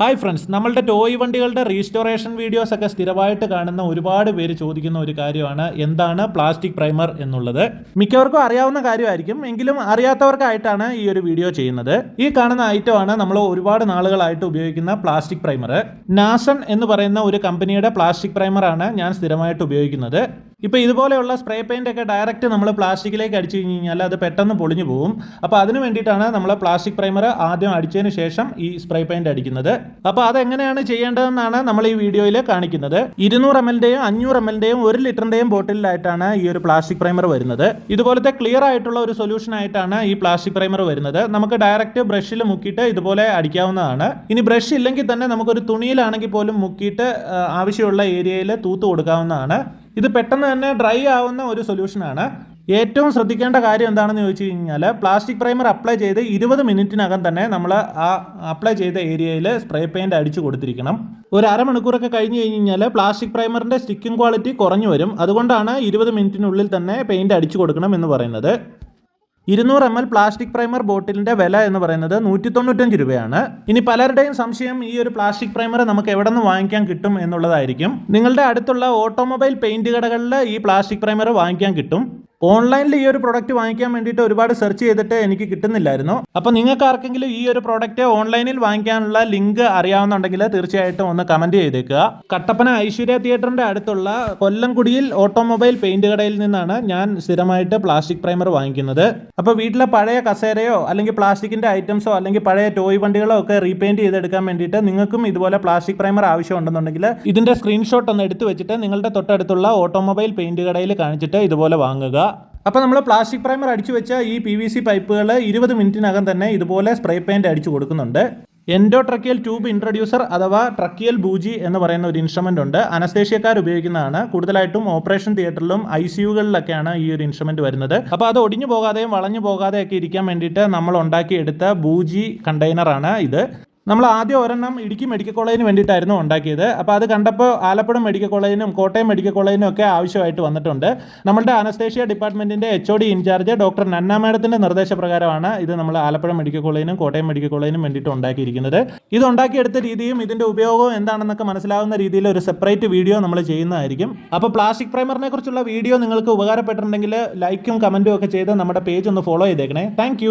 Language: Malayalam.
ഹായ് ഫ്രണ്ട്സ്, നമ്മളുടെ ടോയ് വണ്ടികളുടെ റീസ്റ്റോറേഷൻ വീഡിയോസ് ഒക്കെ സ്ഥിരമായിട്ട് കാണുന്ന ഒരുപാട് പേര് ചോദിക്കുന്ന ഒരു കാര്യമാണ് എന്താണ് പ്ലാസ്റ്റിക് പ്രൈമർ എന്നുള്ളത്. മിക്കവർക്കും അറിയാവുന്ന കാര്യമായിരിക്കും, എങ്കിലും അറിയാത്തവർക്കായിട്ടാണ് ഈ ഒരു വീഡിയോ ചെയ്യുന്നത്. ഈ കാണുന്ന ഐറ്റമാണ് നമ്മൾ ഒരുപാട് നാളുകളായിട്ട് ഉപയോഗിക്കുന്ന പ്ലാസ്റ്റിക് പ്രൈമർ. നാസൺ എന്ന് പറയുന്ന ഒരു കമ്പനിയുടെ പ്ലാസ്റ്റിക് പ്രൈമറാണ് ഞാൻ സ്ഥിരമായിട്ട് ഉപയോഗിക്കുന്നത്. ഇപ്പോൾ ഇതുപോലെയുള്ള സ്പ്രേ പെയിൻ്റ് ഒക്കെ ഡയറക്റ്റ് നമ്മൾ പ്ലാസ്റ്റിക്കിലേക്ക് അടിച്ചു കഴിഞ്ഞാൽ അത് പെട്ടെന്ന് പൊളിഞ്ഞു പോകും. അപ്പോൾ അതിന് വേണ്ടിയിട്ടാണ് നമ്മൾ പ്ലാസ്റ്റിക് പ്രൈമർ ആദ്യം അടിച്ചതിന് ശേഷം ഈ സ്പ്രേ പെയിൻ്റ് അടിക്കുന്നത്. അപ്പോൾ അതെങ്ങനെയാണ് ചെയ്യേണ്ടതെന്നാണ് നമ്മൾ ഈ വീഡിയോയിൽ കാണിക്കുന്നത്. 200 ml-ൻ്റെയും 500 ml-ൻ്റെയും 1 ലിറ്ററിൻ്റെയും ബോട്ടിലായിട്ടാണ് ഈ ഒരു പ്ലാസ്റ്റിക് പ്രൈമർ വരുന്നത്. ഇതുപോലത്തെ ക്ലിയർ ആയിട്ടുള്ള ഒരു സൊല്യൂഷൻ ആയിട്ടാണ് ഈ പ്ലാസ്റ്റിക് പ്രൈമർ വരുന്നത്. നമുക്ക് ഡയറക്റ്റ് ബ്രഷിൽ മുക്കിയിട്ട് ഇതുപോലെ അടിക്കാവുന്നതാണ്. ഇനി ബ്രഷ് ഇല്ലെങ്കിൽ തന്നെ നമുക്കൊരു തുണിയിലാണെങ്കിൽ പോലും മുക്കിയിട്ട് ആവശ്യമുള്ള ഏരിയയിൽ തൂത്ത് കൊടുക്കാവുന്നതാണ്. ഇത് പെട്ടെന്ന് തന്നെ ഡ്രൈ ആവുന്ന ഒരു സൊല്യൂഷനാണ്. ഏറ്റവും ശ്രദ്ധിക്കേണ്ട കാര്യം എന്താണെന്ന് ചോദിച്ചു കഴിഞ്ഞാൽ പ്ലാസ്റ്റിക് പ്രൈമർ അപ്ലൈ ചെയ്ത് 20 മിനിറ്റിനകം തന്നെ നമ്മൾ ആ അപ്ലൈ ചെയ്ത ഏരിയയിൽ സ്പ്രേ പെയിൻ്റ് അടിച്ചു കൊടുത്തിരിക്കണം. ഒരു അരമണിക്കൂറൊക്കെ കഴിഞ്ഞ് കഴിഞ്ഞാൽ പ്ലാസ്റ്റിക് പ്രൈമറിൻ്റെ സ്റ്റിക്കിംഗ് ക്വാളിറ്റി കുറഞ്ഞു വരും. അതുകൊണ്ടാണ് 20 മിനിറ്റിനുള്ളിൽ തന്നെ പെയിൻ്റ് അടിച്ചു കൊടുക്കണം എന്ന് പറയുന്നത്. 200 ml പ്ലാസ്റ്റിക് പ്രൈമർ ബോട്ടിലിൻ്റെ വില എന്ന് പറയുന്നത് 195 രൂപയാണ്. ഇനി പലരുടെയും സംശയം ഈ ഒരു പ്ലാസ്റ്റിക് പ്രൈമർ നമുക്ക് എവിടെ നിന്ന് വാങ്ങിക്കാൻ കിട്ടും എന്നുള്ളതായിരിക്കും. നിങ്ങളുടെ അടുത്തുള്ള ഓട്ടോമൊബൈൽ പെയിൻറ് കടകളിൽ ഈ പ്ലാസ്റ്റിക് പ്രൈമർ വാങ്ങിക്കാൻ കിട്ടും. ഓൺലൈനിൽ ഈ ഒരു പ്രോഡക്റ്റ് വാങ്ങിക്കാൻ വേണ്ടിയിട്ട് ഒരുപാട് സെർച്ച് ചെയ്തിട്ട് എനിക്ക് കിട്ടുന്നില്ലായിരുന്നു. അപ്പോൾ നിങ്ങൾക്ക് ആർക്കെങ്കിലും ഈ ഒരു പ്രോഡക്റ്റ് ഓൺലൈനിൽ വാങ്ങിക്കാനുള്ള ലിങ്ക് അറിയാവുന്നുണ്ടെങ്കിൽ തീർച്ചയായിട്ടും ഒന്ന് കമൻറ്റ് ചെയ്തേക്കുക. കട്ടപ്പന ഐശ്വര്യ തിയേറ്ററിൻ്റെ അടുത്തുള്ള കൊല്ലംകുടിയിൽ ഓട്ടോമൊബൈൽ പെയിൻറ് കടയിൽ നിന്നാണ് ഞാൻ സ്ഥിരമായിട്ട് പ്ലാസ്റ്റിക് പ്രൈമർ വാങ്ങിക്കുന്നത്. അപ്പോൾ വീട്ടിലെ പഴയ കസേരയോ അല്ലെങ്കിൽ പ്ലാസ്റ്റിക്കിൻ്റെ ഐറ്റംസോ അല്ലെങ്കിൽ പഴയ ടോയ് വണ്ടികളോ ഒക്കെ റീപെയിൻറ്റ് ചെയ്തെടുക്കാൻ വേണ്ടിയിട്ട് നിങ്ങൾക്കും ഇതുപോലെ പ്ലാസ്റ്റിക് പ്രൈമർ ആവശ്യമുണ്ടെന്നുണ്ടെങ്കിൽ ഇതിൻ്റെ സ്ക്രീൻഷോട്ട് ഒന്ന് എടുത്ത് വെച്ചിട്ട് നിങ്ങളുടെ തൊട്ടടുത്തുള്ള ഓട്ടോമൊബൈൽ പെയിൻറ് കടയിൽ കാണിച്ചിട്ട് ഇതുപോലെ വാങ്ങുക. അപ്പോൾ നമ്മൾ പ്ലാസ്റ്റിക് പ്രൈമർ അടിച്ചു വെച്ച ഈ PVC പൈപ്പുകൾ 20 മിനിറ്റിനകം തന്നെ ഇതുപോലെ സ്പ്രേ പെയിൻറ് അടിച്ചു കൊടുക്കുന്നുണ്ട്. എൻഡോട്രക്കിയൽ ട്യൂബ് ഇൻട്രൊഡ്യൂസർ അഥവാ ട്രക്കിയൽ ബൂജി എന്ന് പറയുന്ന ഒരു ഇൻസ്ട്രുമെൻ്റ് ഉണ്ട്. അനസ്തേഷ്യക്കാർ ഉപയോഗിക്കുന്നതാണ്. കൂടുതലായിട്ടും ഓപ്പറേഷൻ തിയേറ്ററിലും ICUകളിലൊക്കെയാണ് ഈ ഒരു ഇൻസ്ട്രുമെൻ്റ് വരുന്നത്. അപ്പോൾ അത് ഒടിഞ്ഞു പോകാതെയും വളഞ്ഞു പോകാതെയൊക്കെ ഇരിക്കാൻ വേണ്ടിയിട്ട് നമ്മൾ ഉണ്ടാക്കിയെടുത്ത ബൂജി കണ്ടെയ്നറാണ് ഇത്. നമ്മൾ ആദ്യം ഒരെണ്ണം ഇടുക്കി മെഡിക്കൽ കോളേജിന് വേണ്ടിയിട്ടായിരുന്നു ഉണ്ടാക്കിയത്. അപ്പോൾ അത് കണ്ടപ്പോൾ ആലപ്പുഴ മെഡിക്കൽ കോളേജിനും കോട്ടയം മെഡിക്കൽ കോളേജിനും ഒക്കെ ആവശ്യമായിട്ട് വന്നിട്ടുണ്ട്. നമ്മളുടെ അനസ്തേഷ്യ ഡിപ്പാർട്ട്മെൻറ്റിൻ്റെ HOD ഇൻചാർജ് ഡോക്ടർ നന്ന മാഡത്തിൻ്റെ നിർദ്ദേശപ്രകാരമാണ് ഇത് നമ്മൾ ആലപ്പുഴ മെഡിക്കൽ കോളേജിനും കോട്ടയം മെഡിക്കൽ കോളേജിനും വേണ്ടിയിട്ട് ഉണ്ടാക്കിയിരിക്കുന്നത്. ഇത് ഉണ്ടാക്കിയെടുത്ത രീതിയും ഇതിൻ്റെ ഉപയോഗവും എന്താണെന്നൊക്കെ മനസ്സിലാവുന്ന രീതിയിൽ ഒരു സെപ്പറേറ്റ് വീഡിയോ നമ്മൾ ചെയ്യുന്നതായിരിക്കും. അപ്പോൾ പ്ലാസ്റ്റിക് പ്രൈമറിനെ കുറിച്ചുള്ള വീഡിയോ നിങ്ങൾക്ക് ഉപകാരപ്പെട്ടിട്ടുണ്ടെങ്കിൽ ലൈക്കും കമൻറ്റും ഒക്കെ ചെയ്ത് നമ്മുടെ പേജ് ഒന്ന് ഫോളോ ചെയ്തേക്കണേ. താങ്ക്